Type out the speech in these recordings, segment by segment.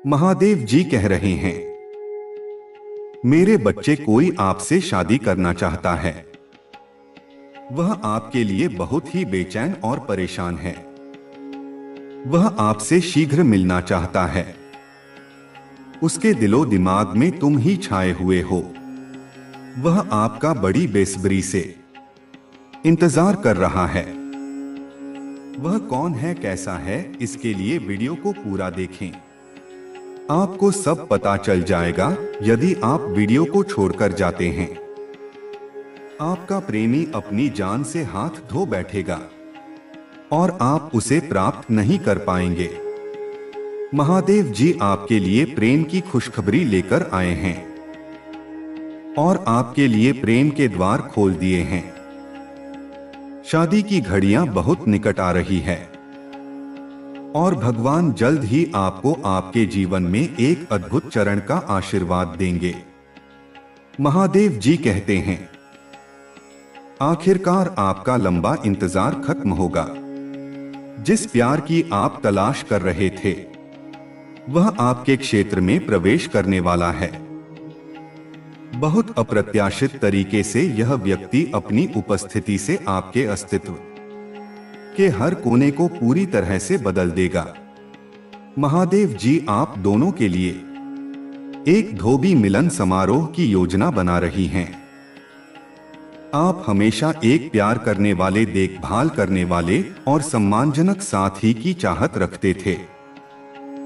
महादेव जी कह रहे हैं, मेरे बच्चे, कोई आपसे शादी करना चाहता है। वह आपके लिए बहुत ही बेचैन और परेशान है। वह आपसे शीघ्र मिलना चाहता है। उसके दिलो दिमाग में तुम ही छाए हुए हो। वह आपका बड़ी बेसब्री से इंतजार कर रहा है। वह कौन है, कैसा है, इसके लिए वीडियो को पूरा देखें। आपको सब पता चल जाएगा। यदि आप वीडियो को छोड़कर जाते हैं, आपका प्रेमी अपनी जान से हाथ धो बैठेगा और आप उसे प्राप्त नहीं कर पाएंगे। महादेव जी आपके लिए प्रेम की खुशखबरी लेकर आए हैं और आपके लिए प्रेम के द्वार खोल दिए हैं। शादी की घड़ियां बहुत निकट आ रही है और भगवान जल्द ही आपको आपके जीवन में एक अद्भुत चरण का आशीर्वाद देंगे। महादेव जी कहते हैं, आखिरकार आपका लंबा इंतजार खत्म होगा। जिस प्यार की आप तलाश कर रहे थे, वह आपके क्षेत्र में प्रवेश करने वाला है। बहुत अप्रत्याशित तरीके से यह व्यक्ति अपनी उपस्थिति से आपके अस्तित्व के हर कोने को पूरी तरह से बदल देगा। महादेव जी आप दोनों के लिए एक धोबी मिलन समारोह की योजना बना रही हैं। आप हमेशा एक प्यार करने वाले, देखभाल करने वाले और सम्मानजनक साथी की चाहत रखते थे।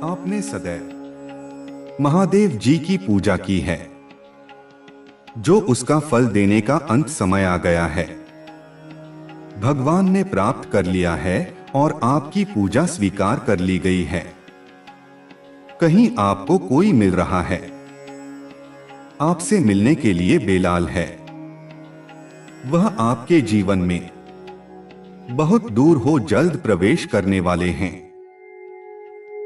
आपने सदैव महादेव जी की पूजा की है, जो उसका फल देने का अंत समय आ गया है। भगवान ने प्राप्त कर लिया है और आपकी पूजा स्वीकार कर ली गई है। कहीं आपको कोई मिल रहा है, आपसे मिलने के लिए बेलाल है। वह आपके जीवन में बहुत दूर हो जल्द प्रवेश करने वाले हैं।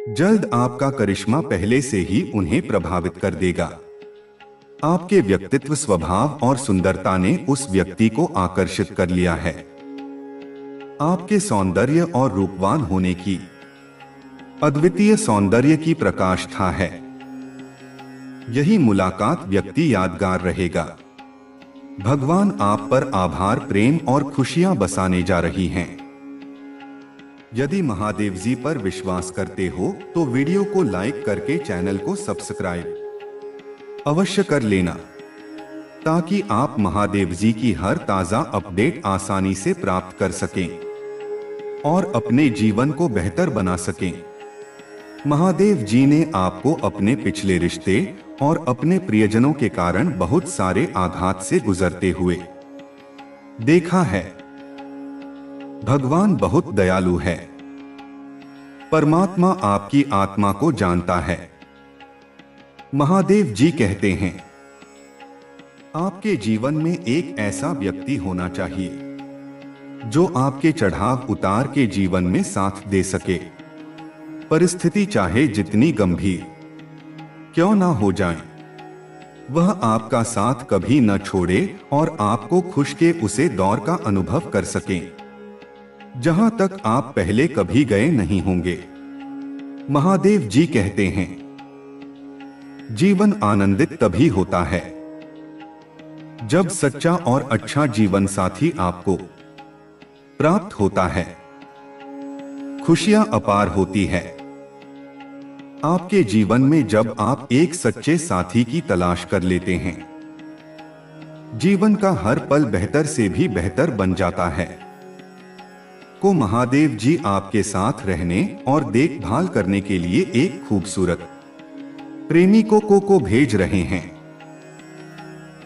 जल्द आपका करिश्मा पहले से ही उन्हें प्रभावित कर देगा। आपके व्यक्तित्व, स्वभाव और सुंदरता ने उस व्यक्ति को आकर्षित कर लिया है। आपके सौंदर्य और रूपवान होने की अद्वितीय सौंदर्य की प्रकाष्ठा है। यही मुलाकात व्यक्ति यादगार रहेगा। भगवान आप पर आभार, प्रेम और खुशियां बसाने जा रही हैं। यदि महादेव जी पर विश्वास करते हो तो वीडियो को लाइक करके चैनल को सब्सक्राइब अवश्य कर लेना, ताकि आप महादेव जी की हर ताजा अपडेट आसानी से प्राप्त कर सकें और अपने जीवन को बेहतर बना सकें। महादेव जी ने आपको अपने पिछले रिश्ते और अपने प्रियजनों के कारण बहुत सारे आघात से गुजरते हुए देखा है। भगवान बहुत दयालु है। परमात्मा आपकी आत्मा को जानता है। महादेव जी कहते हैं, आपके जीवन में एक ऐसा व्यक्ति होना चाहिए जो आपके चढ़ाव उतार के जीवन में साथ दे सके। परिस्थिति चाहे जितनी गंभीर क्यों ना हो जाए, वह आपका साथ कभी न छोड़े और आपको खुश के उसे दौर का अनुभव कर सकें जहां तक आप पहले कभी गए नहीं होंगे। महादेव जी कहते हैं, जीवन आनंदित तभी होता है जब सच्चा और अच्छा जीवन साथी आपको प्राप्त होता है। खुशियां अपार होती है आपके जीवन में जब आप एक सच्चे साथी की तलाश कर लेते हैं। जीवन का हर पल बेहतर से भी बेहतर बन जाता है। को महादेव जी आपके साथ रहने और देखभाल करने के लिए एक खूबसूरत प्रेमिकों को भेज रहे हैं।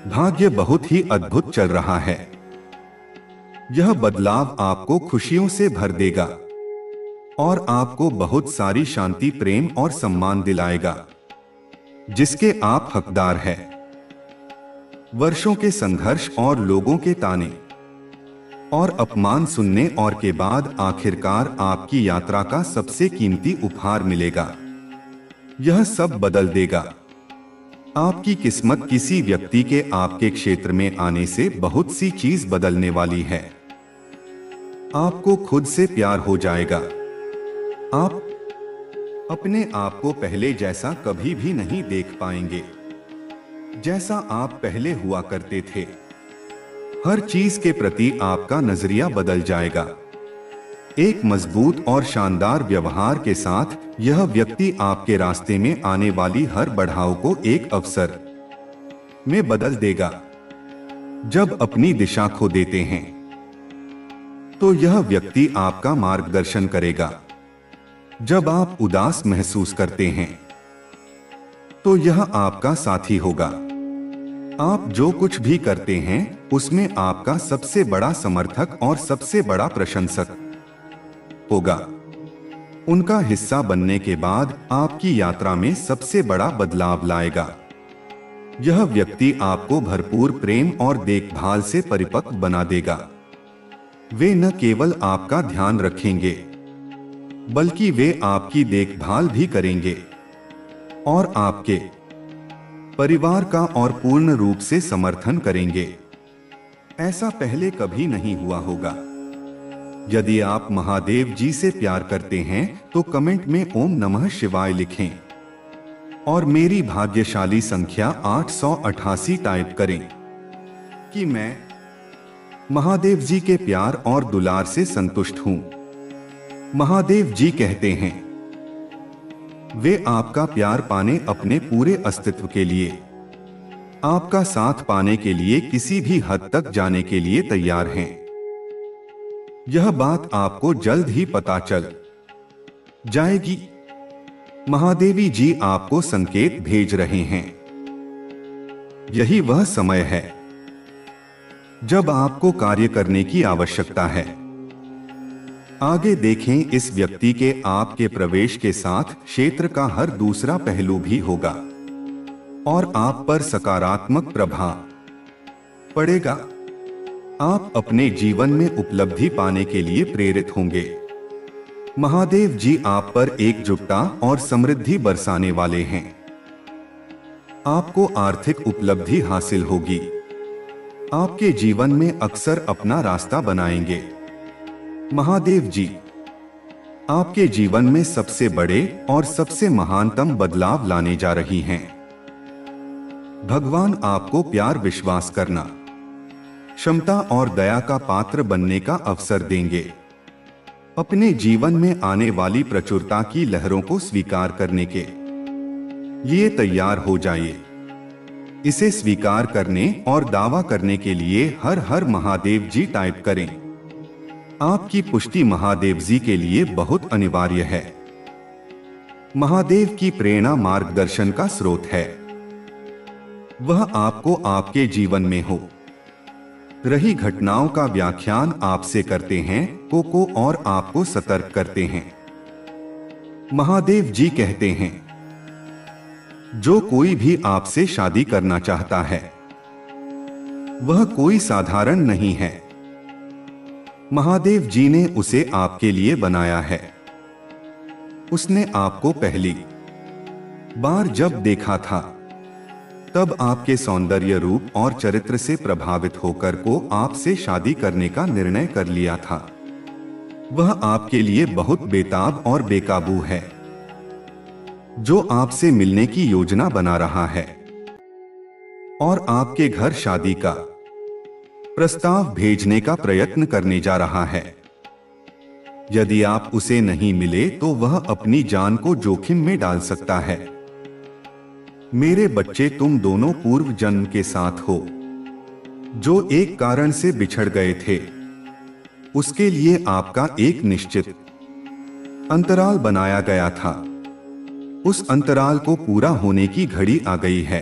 भाग्य बहुत ही अद्भुत चल रहा है। यह बदलाव आपको खुशियों से भर देगा और आपको बहुत सारी शांति, प्रेम और सम्मान दिलाएगा जिसके आप हकदार हैं। वर्षों के संघर्ष और लोगों के ताने और अपमान सुनने और के बाद आखिरकार आपकी यात्रा का सबसे कीमती उपहार मिलेगा। यह सब बदल देगा। आपकी किस्मत किसी व्यक्ति के आपके क्षेत्र में आने से बहुत सी चीज बदलने वाली है। आपको खुद से प्यार हो जाएगा। आप अपने आप को पहले जैसा कभी भी नहीं देख पाएंगे जैसा आप पहले हुआ करते थे। हर चीज के प्रति आपका नजरिया बदल जाएगा। एक मजबूत और शानदार व्यवहार के साथ यह व्यक्ति आपके रास्ते में आने वाली हर बढ़ाव को एक अवसर में बदल देगा। जब अपनी दिशा खो देते हैं तो यह व्यक्ति आपका मार्गदर्शन करेगा। जब आप उदास महसूस करते हैं तो यह आपका साथी होगा। आप जो कुछ भी करते हैं उसमें आपका सबसे बड़ा समर्थक और सबसे बड़ा प्रशंसक होगा। उनका हिस्सा बनने के बाद आपकी यात्रा में सबसे बड़ा बदलाव लाएगा। यह व्यक्ति आपको भरपूर प्रेम और देखभाल से परिपक्व बना देगा। वे न केवल आपका ध्यान रखेंगे बल्कि वे आपकी देखभाल भी करेंगे और आपके परिवार का और पूर्ण रूप से समर्थन करेंगे। ऐसा पहले कभी नहीं हुआ होगा। यदि आप महादेव जी से प्यार करते हैं तो कमेंट में ओम नमः शिवाय लिखें और मेरी भाग्यशाली संख्या 888 टाइप करें कि मैं महादेव जी के प्यार और दुलार से संतुष्ट हूं। महादेव जी कहते हैं वे आपका प्यार पाने, अपने पूरे अस्तित्व के लिए, आपका साथ पाने के लिए किसी भी हद तक जाने के लिए तैयार हैं। यह बात आपको जल्द ही पता चल जाएगी। महादेवी जी आपको संकेत भेज रहे हैं। यही वह समय है जब आपको कार्य करने की आवश्यकता है। आगे देखें, इस व्यक्ति के आपके प्रवेश के साथ क्षेत्र का हर दूसरा पहलू भी होगा और आप पर सकारात्मक प्रभाव पड़ेगा। आप अपने जीवन में उपलब्धि पाने के लिए प्रेरित होंगे। महादेव जी आप पर एकजुटता और समृद्धि बरसाने वाले हैं। आपको आर्थिक उपलब्धि हासिल होगी। आपके जीवन में अक्सर अपना रास्ता बनाएंगे। महादेव जी आपके जीवन में सबसे बड़े और सबसे महानतम बदलाव लाने जा रही हैं। भगवान आपको प्यार, विश्वास करना, क्षमता और दया का पात्र बनने का अवसर देंगे। अपने जीवन में आने वाली प्रचुरता की लहरों को स्वीकार करने के लिए तैयार हो जाइए। इसे स्वीकार करने और दावा करने के लिए हर हर महादेव जी टाइप करें। आपकी पुष्टि महादेव जी के लिए बहुत अनिवार्य है। महादेव की प्रेरणा मार्गदर्शन का स्रोत है। वह आपको आपके जीवन में हो रही घटनाओं का व्याख्यान आपसे करते हैं को और आपको सतर्क करते हैं। महादेव जी कहते हैं जो कोई भी आपसे शादी करना चाहता है वह कोई साधारण नहीं है। महादेव जी ने उसे आपके लिए बनाया है। उसने आपको पहली बार जब देखा था तब आपके सौंदर्य, रूप और चरित्र से प्रभावित होकर को आपसे शादी करने का निर्णय कर लिया था। वह आपके लिए बहुत बेताब और बेकाबू है, जो आपसे मिलने की योजना बना रहा है और आपके घर शादी का प्रस्ताव भेजने का प्रयत्न करने जा रहा है। यदि आप उसे नहीं मिले तो वह अपनी जान को जोखिम में डाल सकता है। मेरे बच्चे, तुम दोनों पूर्व जन्म के साथ हो जो एक कारण से बिछड़ गए थे। उसके लिए आपका एक निश्चित अंतराल बनाया गया था। उस अंतराल को पूरा होने की घड़ी आ गई है।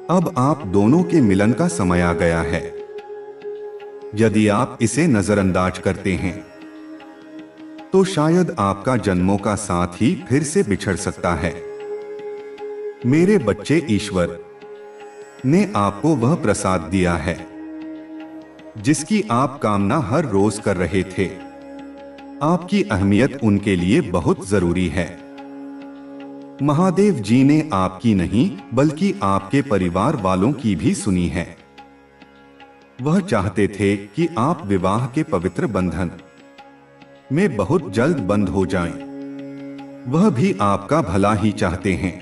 अब आप दोनों के मिलन का समय आ गया है। यदि आप इसे नजरअंदाज करते हैं तो शायद आपका जन्मों का साथ ही फिर से बिछड़ सकता है। मेरे बच्चे, ईश्वर ने आपको वह प्रसाद दिया है जिसकी आप कामना हर रोज कर रहे थे। आपकी अहमियत उनके लिए बहुत जरूरी है। महादेव जी ने आपकी नहीं बल्कि आपके परिवार वालों की भी सुनी है। वह चाहते थे कि आप विवाह के पवित्र बंधन में बहुत जल्द बंद हो जाएं। वह भी आपका भला ही चाहते हैं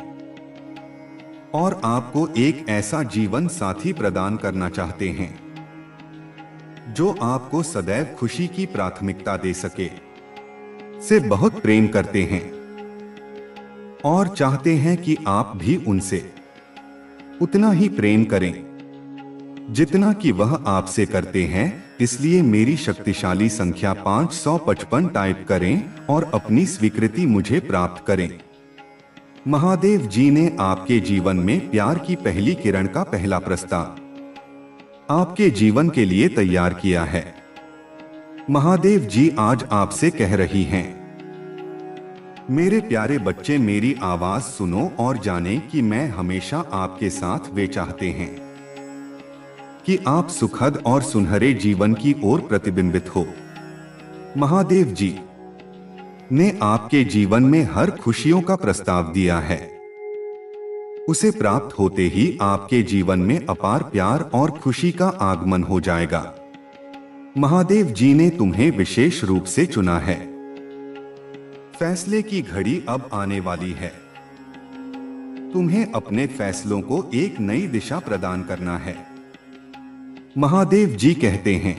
और आपको एक ऐसा जीवन साथी प्रदान करना चाहते हैं जो आपको सदैव खुशी की प्राथमिकता दे सके, से बहुत प्रेम करते हैं और चाहते हैं कि आप भी उनसे उतना ही प्रेम करें जितना कि वह आपसे करते हैं। इसलिए मेरी शक्तिशाली संख्या 555 टाइप करें और अपनी स्वीकृति मुझे प्राप्त करें। महादेव जी ने आपके जीवन में प्यार की पहली किरण का पहला प्रस्ताव आपके जीवन के लिए तैयार किया है। महादेव जी आज आपसे कह रही हैं, मेरे प्यारे बच्चे, मेरी आवाज सुनो और जाने कि मैं हमेशा आपके साथ। वे चाहते हैं कि आप सुखद और सुनहरे जीवन की ओर प्रतिबिंबित हो। महादेव जी ने आपके जीवन में हर खुशियों का प्रस्ताव दिया है। उसे प्राप्त होते ही आपके जीवन में अपार प्यार और खुशी का आगमन हो जाएगा। महादेव जी ने तुम्हें विशेष रूप से चुना है। फैसले की घड़ी अब आने वाली है। तुम्हें अपने फैसलों को एक नई दिशा प्रदान करना है। महादेव जी कहते हैं,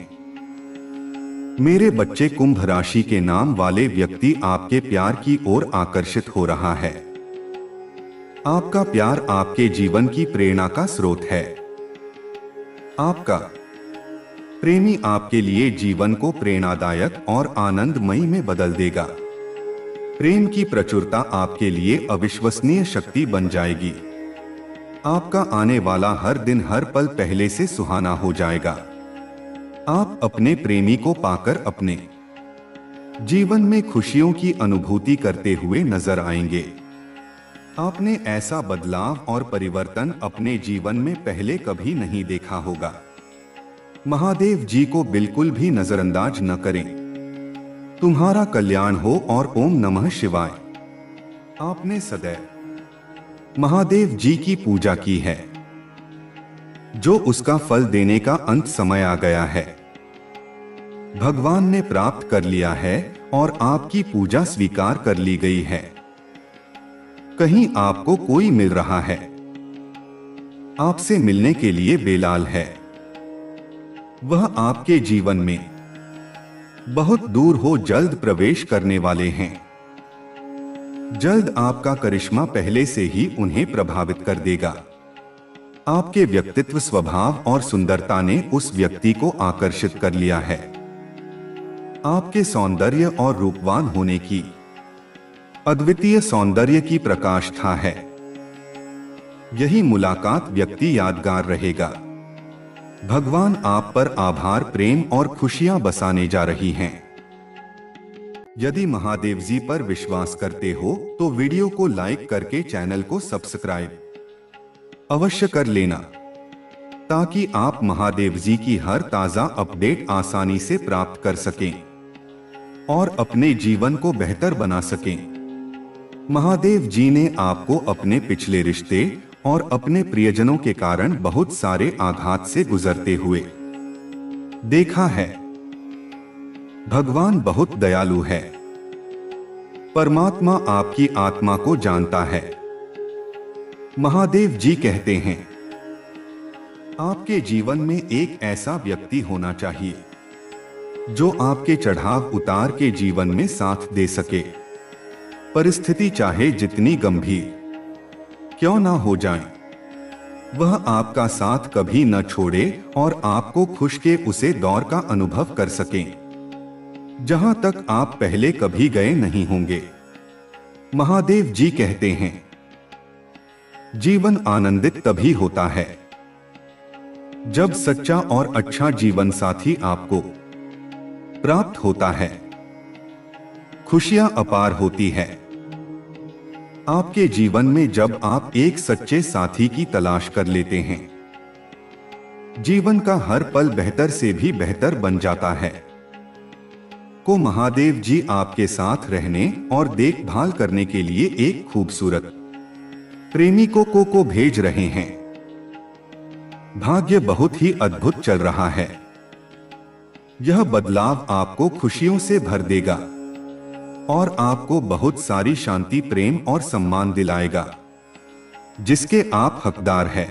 मेरे बच्चे, कुंभ राशि के नाम वाले व्यक्ति आपके प्यार की ओर आकर्षित हो रहा है। आपका प्यार आपके जीवन की प्रेरणा का स्रोत है। आपका प्रेमी आपके लिए जीवन को प्रेरणादायक और आनंदमयी में बदल देगा। प्रेम की प्रचुरता आपके लिए अविश्वसनीय शक्ति बन जाएगी। आपका आने वाला हर दिन हर पल पहले से सुहाना हो जाएगा। आप अपने प्रेमी को पाकर अपने जीवन में खुशियों की अनुभूति करते हुए नजर आएंगे। आपने ऐसा बदलाव और परिवर्तन अपने जीवन में पहले कभी नहीं देखा होगा। महादेव जी को बिल्कुल भी नजरअंदाज न करें। तुम्हारा कल्याण हो और ओम नमः शिवाय। आपने सदैव महादेव जी की पूजा की है, जो उसका फल देने का अंत समय आ गया है। भगवान ने प्राप्त कर लिया है और आपकी पूजा स्वीकार कर ली गई है। कहीं आपको कोई मिल रहा है, आपसे मिलने के लिए बेलाल है। वह आपके जीवन में बहुत दूर हो जल्द प्रवेश करने वाले हैं। जल्द आपका करिश्मा पहले से ही उन्हें प्रभावित कर देगा। आपके व्यक्तित्व, स्वभाव और सुंदरता ने उस व्यक्ति को आकर्षित कर लिया है। आपके सौंदर्य और रूपवान होने की अद्वितीय सौंदर्य की प्रकाष्ठा है। यही मुलाकात व्यक्ति यादगार रहेगा। भगवान आप पर आभार, प्रेम और खुशियां बसाने जा रही हैं। यदि महादेव जी पर विश्वास करते हो तो वीडियो को लाइक करके चैनल को सब्सक्राइब अवश्य कर लेना, ताकि आप महादेव जी की हर ताजा अपडेट आसानी से प्राप्त कर सकें और अपने जीवन को बेहतर बना सकें। महादेव जी ने आपको अपने पिछले रिश्ते और अपने प्रियजनों के कारण बहुत सारे आघात से गुजरते हुए देखा है। भगवान बहुत दयालु है। परमात्मा आपकी आत्मा को जानता है। महादेव जी कहते हैं, आपके जीवन में एक ऐसा व्यक्ति होना चाहिए जो आपके चढ़ाव उतार के जीवन में साथ दे सके। परिस्थिति चाहे जितनी गंभीर क्यों ना हो जाए, वह आपका साथ कभी न छोड़े और आपको खुश के उसे दौर का अनुभव कर सकें जहां तक आप पहले कभी गए नहीं होंगे। महादेव जी कहते हैं, जीवन आनंदित तभी होता है जब सच्चा और अच्छा जीवन साथी आपको प्राप्त होता है। खुशियां अपार होती है आपके जीवन में जब आप एक सच्चे साथी की तलाश कर लेते हैं। जीवन का हर पल बेहतर से भी बेहतर बन जाता है। को महादेव जी आपके साथ रहने और देखभाल करने के लिए एक खूबसूरत प्रेमिकों को भेज रहे हैं। भाग्य बहुत ही अद्भुत चल रहा है। यह बदलाव आपको खुशियों से भर देगा। और आपको बहुत सारी शांति, प्रेम और सम्मान दिलाएगा जिसके आप हकदार हैं।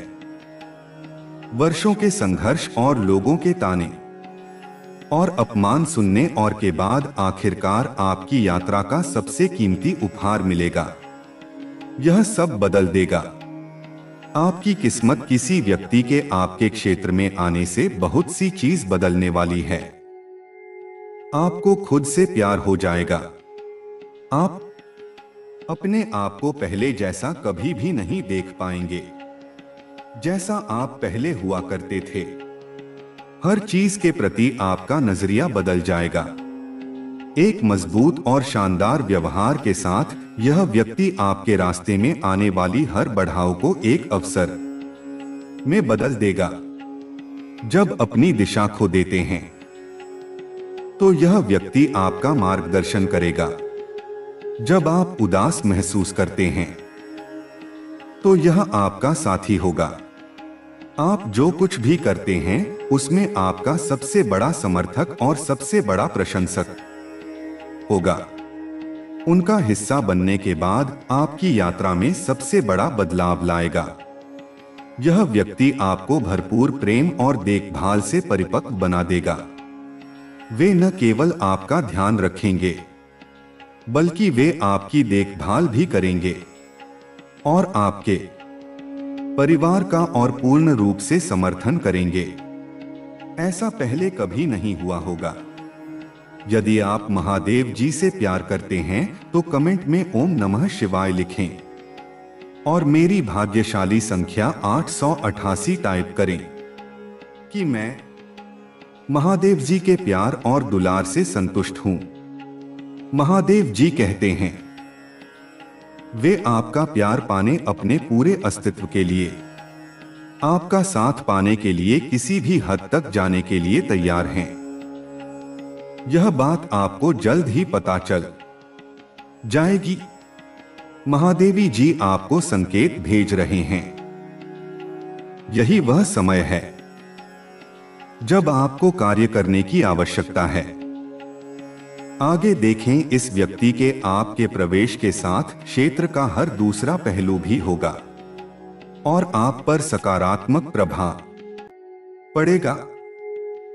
वर्षों के संघर्ष और लोगों के ताने और अपमान सुनने और के बाद आखिरकार आपकी यात्रा का सबसे कीमती उपहार मिलेगा। यह सब बदल देगा। आपकी किस्मत किसी व्यक्ति के आपके क्षेत्र में आने से बहुत सी चीज बदलने वाली है। आपको खुद से प्यार हो जाएगा। आप अपने आप को पहले जैसा कभी भी नहीं देख पाएंगे जैसा आप पहले हुआ करते थे। हर चीज के प्रति आपका नजरिया बदल जाएगा। एक मजबूत और शानदार व्यवहार के साथ यह व्यक्ति आपके रास्ते में आने वाली हर बढ़ाव को एक अवसर में बदल देगा। जब अपनी दिशा खो देते हैं तो यह व्यक्ति आपका मार्गदर्शन करेगा। जब आप उदास महसूस करते हैं तो यह आपका साथी होगा। आप जो कुछ भी करते हैं उसमें आपका सबसे बड़ा समर्थक और सबसे बड़ा प्रशंसक होगा। उनका हिस्सा बनने के बाद आपकी यात्रा में सबसे बड़ा बदलाव लाएगा। यह व्यक्ति आपको भरपूर प्रेम और देखभाल से परिपक्व बना देगा। वे न केवल आपका ध्यान रखेंगे बल्कि वे आपकी देखभाल भी करेंगे और आपके परिवार का और पूर्ण रूप से समर्थन करेंगे। ऐसा पहले कभी नहीं हुआ होगा। यदि आप महादेव जी से प्यार करते हैं तो कमेंट में ओम नमः शिवाय लिखें और मेरी भाग्यशाली संख्या 888 टाइप करें कि मैं महादेव जी के प्यार और दुलार से संतुष्ट हूं। महादेव जी कहते हैं वे आपका प्यार पाने, अपने पूरे अस्तित्व के लिए, आपका साथ पाने के लिए किसी भी हद तक जाने के लिए तैयार हैं। यह बात आपको जल्द ही पता चल जाएगी। महादेवी जी आपको संकेत भेज रहे हैं। यही वह समय है जब आपको कार्य करने की आवश्यकता है। आगे देखें, इस व्यक्ति के आपके प्रवेश के साथ क्षेत्र का हर दूसरा पहलू भी होगा और आप पर सकारात्मक प्रभाव पड़ेगा।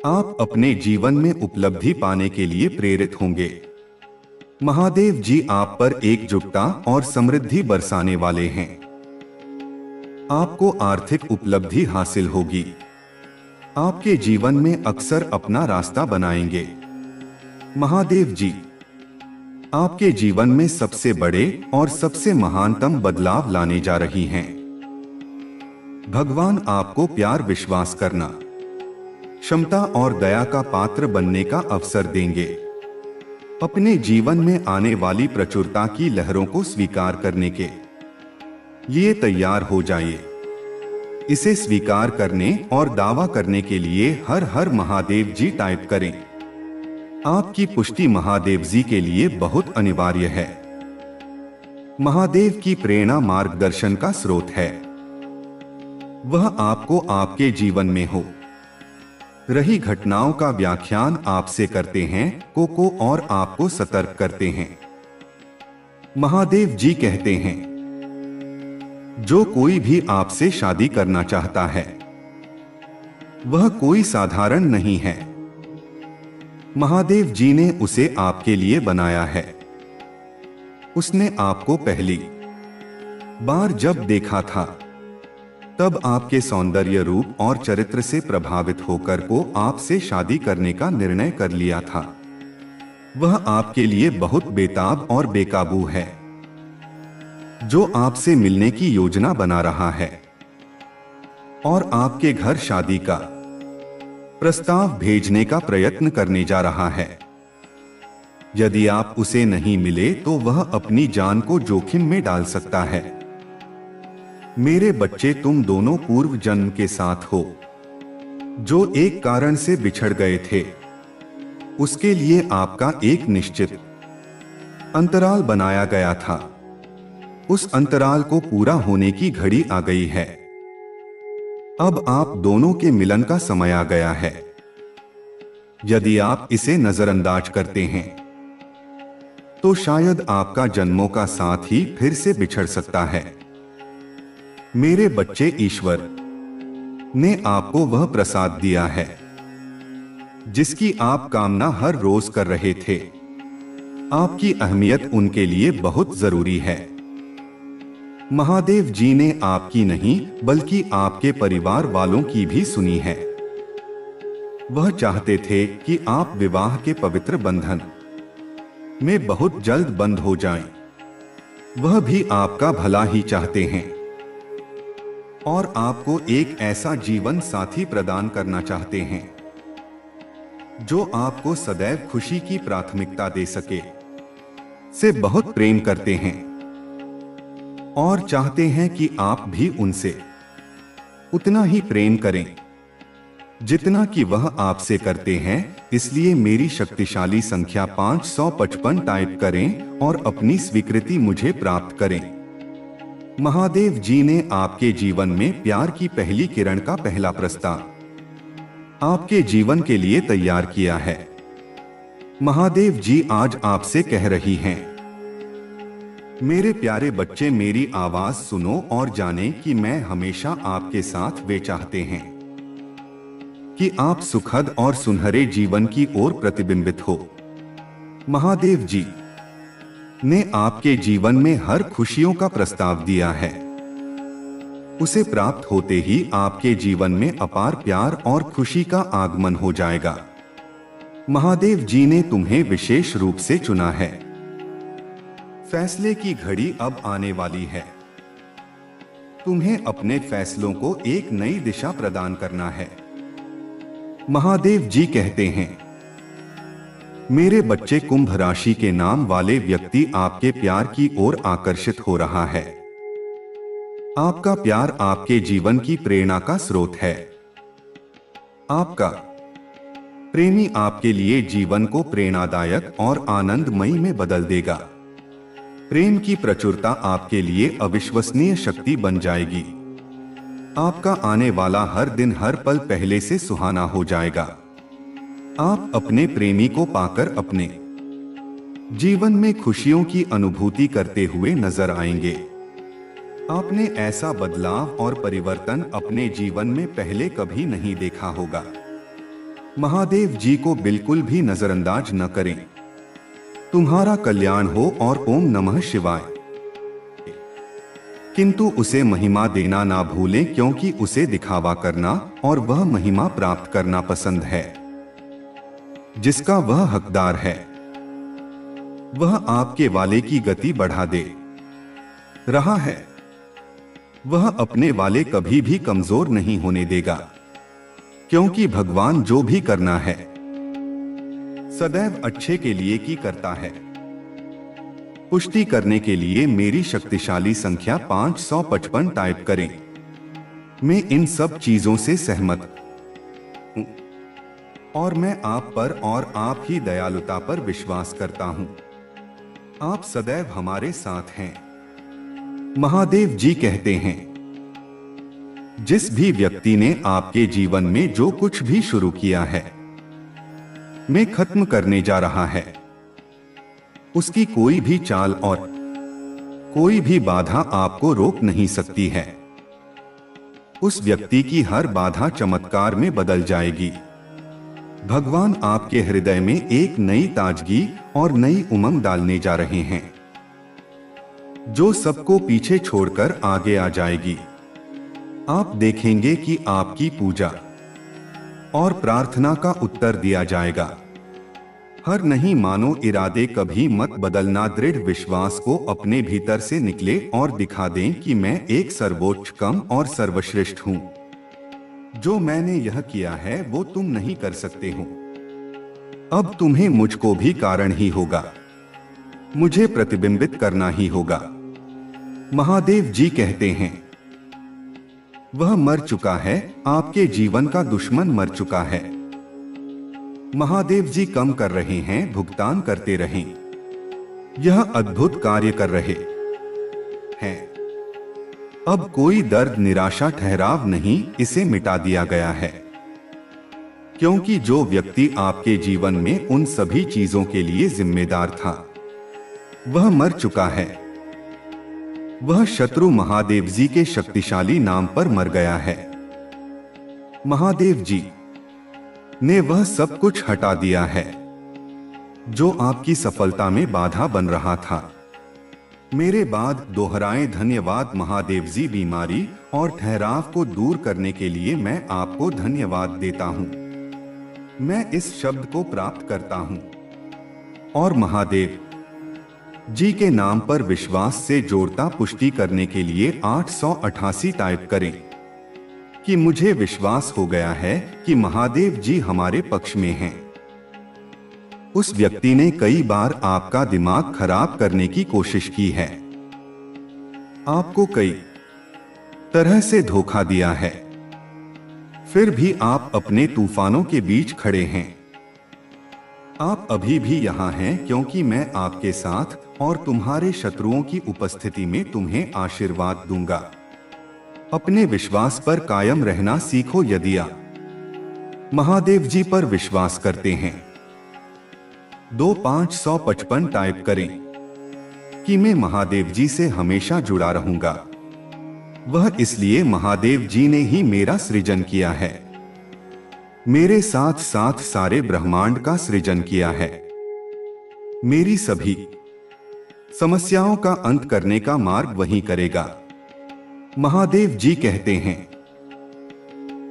आप अपने जीवन में उपलब्धि पाने के लिए प्रेरित होंगे। महादेव जी आप पर एकजुटता और समृद्धि बरसाने वाले हैं। आपको आर्थिक उपलब्धि हासिल होगी। आपके जीवन में अक्सर अपना रास्ता बनाएंगे। महादेव जी आपके जीवन में सबसे बड़े और सबसे महानतम बदलाव लाने जा रही हैं। भगवान आपको प्यार, विश्वास करना, क्षमता और दया का पात्र बनने का अवसर देंगे। अपने जीवन में आने वाली प्रचुरता की लहरों को स्वीकार करने के लिए तैयार हो जाइए। इसे स्वीकार करने और दावा करने के लिए हर हर महादेव जी टाइप करें। आपकी पुष्टि महादेव जी के लिए बहुत अनिवार्य है। महादेव की प्रेरणा मार्गदर्शन का स्रोत है। वह आपको आपके जीवन में हो रही घटनाओं का व्याख्यान आपसे करते हैं को और आपको सतर्क करते हैं। महादेव जी कहते हैं जो कोई भी आपसे शादी करना चाहता है वह कोई साधारण नहीं है। महादेव जी ने उसे आपके लिए बनाया है। उसने आपको पहली बार जब देखा था तब आपके सौंदर्य, रूप और चरित्र से प्रभावित होकर को आपसे शादी करने का निर्णय कर लिया था। वह आपके लिए बहुत बेताब और बेकाबू है, जो आपसे मिलने की योजना बना रहा है और आपके घर शादी का प्रस्ताव भेजने का प्रयत्न करने जा रहा है। यदि आप उसे नहीं मिले तो वह अपनी जान को जोखिम में डाल सकता है। मेरे बच्चे, तुम दोनों पूर्व जन्म के साथ हो जो एक कारण से बिछड़ गए थे। उसके लिए आपका एक निश्चित अंतराल बनाया गया था। उस अंतराल को पूरा होने की घड़ी आ गई है। अब आप दोनों के मिलन का समय आ गया है। यदि आप इसे नजरअंदाज करते हैं तो शायद आपका जन्मों का साथ ही फिर से बिछड़ सकता है। मेरे बच्चे, ईश्वर ने आपको वह प्रसाद दिया है जिसकी आप कामना हर रोज कर रहे थे। आपकी अहमियत उनके लिए बहुत जरूरी है। महादेव जी ने आपकी नहीं बल्कि आपके परिवार वालों की भी सुनी है। वह चाहते थे कि आप विवाह के पवित्र बंधन में बहुत जल्द बंद हो जाएं। वह भी आपका भला ही चाहते हैं और आपको एक ऐसा जीवन साथी प्रदान करना चाहते हैं जो आपको सदैव खुशी की प्राथमिकता दे सके। से बहुत प्रेम करते हैं और चाहते हैं कि आप भी उनसे उतना ही प्रेम करें जितना कि वह आपसे करते हैं। इसलिए मेरी शक्तिशाली संख्या 555 टाइप करें और अपनी स्वीकृति मुझे प्राप्त करें। महादेव जी ने आपके जीवन में प्यार की पहली किरण का पहला प्रस्ताव आपके जीवन के लिए तैयार किया है। महादेव जी आज आपसे कह रही हैं, मेरे प्यारे बच्चे, मेरी आवाज सुनो और जाने कि मैं हमेशा आपके साथ वे चाहते हैं कि आप सुखद और सुनहरे जीवन की ओर प्रतिबिंबित हो। महादेव जी ने आपके जीवन में हर खुशियों का प्रस्ताव दिया है। उसे प्राप्त होते ही आपके जीवन में अपार प्यार और खुशी का आगमन हो जाएगा। महादेव जी ने तुम्हें विशेष रूप से चुना है। फैसले की घड़ी अब आने वाली है। तुम्हें अपने फैसलों को एक नई दिशा प्रदान करना है। महादेव जी कहते हैं, मेरे बच्चे, कुंभ राशि के नाम वाले व्यक्ति आपके प्यार की ओर आकर्षित हो रहा है। आपका प्यार आपके जीवन की प्रेरणा का स्रोत है। आपका प्रेमी आपके लिए जीवन को प्रेरणादायक और आनंदमयी में बदल देगा। प्रेम की प्रचुरता आपके लिए अविश्वसनीय शक्ति बन जाएगी। आपका आने वाला हर दिन हर पल पहले से सुहाना हो जाएगा। आप अपने प्रेमी को पाकर अपने जीवन में खुशियों की अनुभूति करते हुए नजर आएंगे। आपने ऐसा बदलाव और परिवर्तन अपने जीवन में पहले कभी नहीं देखा होगा। महादेव जी को बिल्कुल भी नजरअंदाज न करें। तुम्हारा कल्याण हो और ओम नमः शिवाय। किंतु उसे महिमा देना ना भूलें, क्योंकि उसे दिखावा करना और वह महिमा प्राप्त करना पसंद है जिसका वह हकदार है। वह आपके वाले की गति बढ़ा दे रहा है। वह अपने वाले कभी भी कमजोर नहीं होने देगा, क्योंकि भगवान जो भी करना है सदैव अच्छे के लिए की करता है। पुष्टि करने के लिए मेरी शक्तिशाली संख्या 555 टाइप करें। मैं इन सब चीजों से सहमत हूं और मैं आप पर और आप ही दयालुता पर विश्वास करता हूं। आप सदैव हमारे साथ हैं। महादेव जी कहते हैं, जिस भी व्यक्ति ने आपके जीवन में जो कुछ भी शुरू किया है मैं खत्म करने जा रहा है। उसकी कोई भी चाल और कोई भी बाधा आपको रोक नहीं सकती है। उस व्यक्ति की हर बाधा चमत्कार में बदल जाएगी। भगवान आपके हृदय में एक नई ताजगी और नई उमंग डालने जा रहे हैं, जो सबको पीछे छोड़कर आगे आ जाएगी। आप देखेंगे कि आपकी पूजा और प्रार्थना का उत्तर दिया जाएगा। हर नहीं मानो इरादे कभी मत बदलना। दृढ़ विश्वास को अपने भीतर से निकले और दिखा दें कि मैं एक सर्वोच्च, कम और सर्वश्रेष्ठ हूं। जो मैंने यह किया है वो तुम नहीं कर सकते हो। अब तुम्हें मुझको भी कारण ही होगा, मुझे प्रतिबिंबित करना ही होगा। महादेव जी कहते हैं, वह मर चुका है, आपके जीवन का दुश्मन मर चुका है। महादेव जी कम कर रहे हैं, भुगतान करते रहें। यह अद्भुत कार्य कर रहे हैं। अब कोई दर्द, निराशा, ठहराव नहीं, इसे मिटा दिया गया है। क्योंकि जो व्यक्ति आपके जीवन में उन सभी चीजों के लिए जिम्मेदार था वह मर चुका है। वह शत्रु महादेव जी के शक्तिशाली नाम पर मर गया है। महादेव जी ने वह सब कुछ हटा दिया है जो आपकी सफलता में बाधा बन रहा था। मेरे बाद दोहराएं धन्यवाद महादेव जी। बीमारी और ठहराव को दूर करने के लिए मैं आपको धन्यवाद देता हूं। मैं इस शब्द को प्राप्त करता हूं और महादेव जी के नाम पर विश्वास से जोड़ता पुष्टि करने के लिए 888 टाइप करें कि मुझे विश्वास हो गया है कि महादेव जी हमारे पक्ष में हैं। उस व्यक्ति ने कई बार आपका दिमाग खराब करने की कोशिश की है, आपको कई तरह से धोखा दिया है, फिर भी आप अपने तूफानों के बीच खड़े हैं। आप अभी भी यहाँ हैं क्योंकि मैं आपके साथ और तुम्हारे शत्रुओं की उपस्थिति में तुम्हें आशीर्वाद दूंगा। अपने विश्वास पर कायम रहना सीखो। यदि आप महादेव जी पर विश्वास करते हैं 2555 टाइप करें कि मैं महादेव जी से हमेशा जुड़ा रहूंगा। वह इसलिए महादेव जी ने ही मेरा सृजन किया है, मेरे साथ साथ सारे ब्रह्मांड का सृजन किया है। मेरी सभी समस्याओं का अंत करने का मार्ग वही करेगा। महादेव जी कहते हैं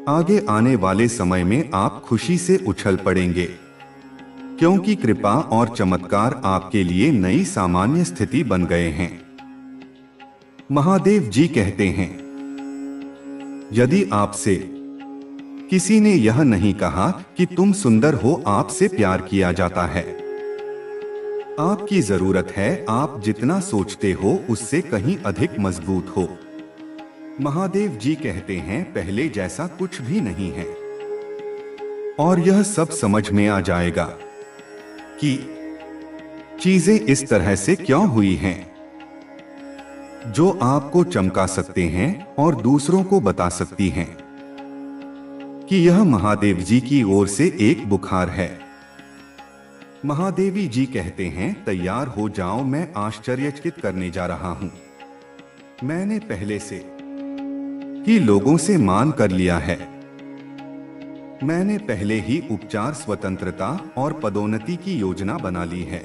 आगे आने वाले समय में आप खुशी से उछल पड़ेंगे क्योंकि कृपा और चमत्कार आपके लिए नई सामान्य स्थिति बन गए हैं। महादेव जी कहते हैं यदि आपसे किसी ने यह नहीं कहा कि तुम सुंदर हो, आपसे प्यार किया जाता है। आपकी जरूरत है आप जितना सोचते हो उससे कहीं अधिक मजबूत हो। महादेव जी कहते हैं पहले जैसा कुछ भी नहीं है और यह सब समझ में आ जाएगा कि चीजें इस तरह से क्यों हुई हैं। जो आपको चमका सकते हैं और दूसरों को बता सकती हैं कि यह महादेव जी की ओर से एक बुखार है। महादेवी जी कहते हैं तैयार हो जाओ, मैं आश्चर्यचकित करने जा रहा हूं। मैंने पहले से ही लोगों से मान कर लिया है। मैंने पहले ही उपचार स्वतंत्रता और पदोन्नति की योजना बना ली है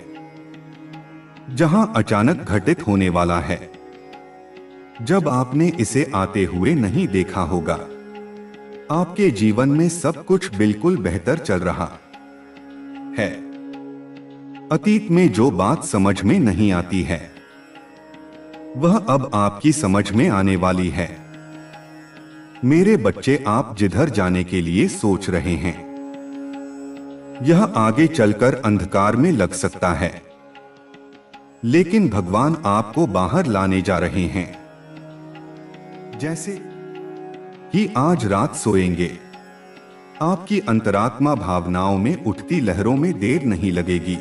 जहां अचानक घटित होने वाला है जब आपने इसे आते हुए नहीं देखा होगा। आपके जीवन में सब कुछ बिल्कुल बेहतर चल रहा है। अतीत में जो बात समझ में नहीं आती है वह अब आपकी समझ में आने वाली है। मेरे बच्चे, आप जिधर जाने के लिए सोच रहे हैं यह आगे चलकर अंधकार में लग सकता है, लेकिन भगवान आपको बाहर लाने जा रहे हैं। जैसे ही आज रात सोएंगे आपकी अंतरात्मा भावनाओं में उठती लहरों में देर नहीं लगेगी,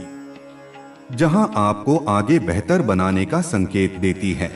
जहां आपको आगे बेहतर बनाने का संकेत देती है।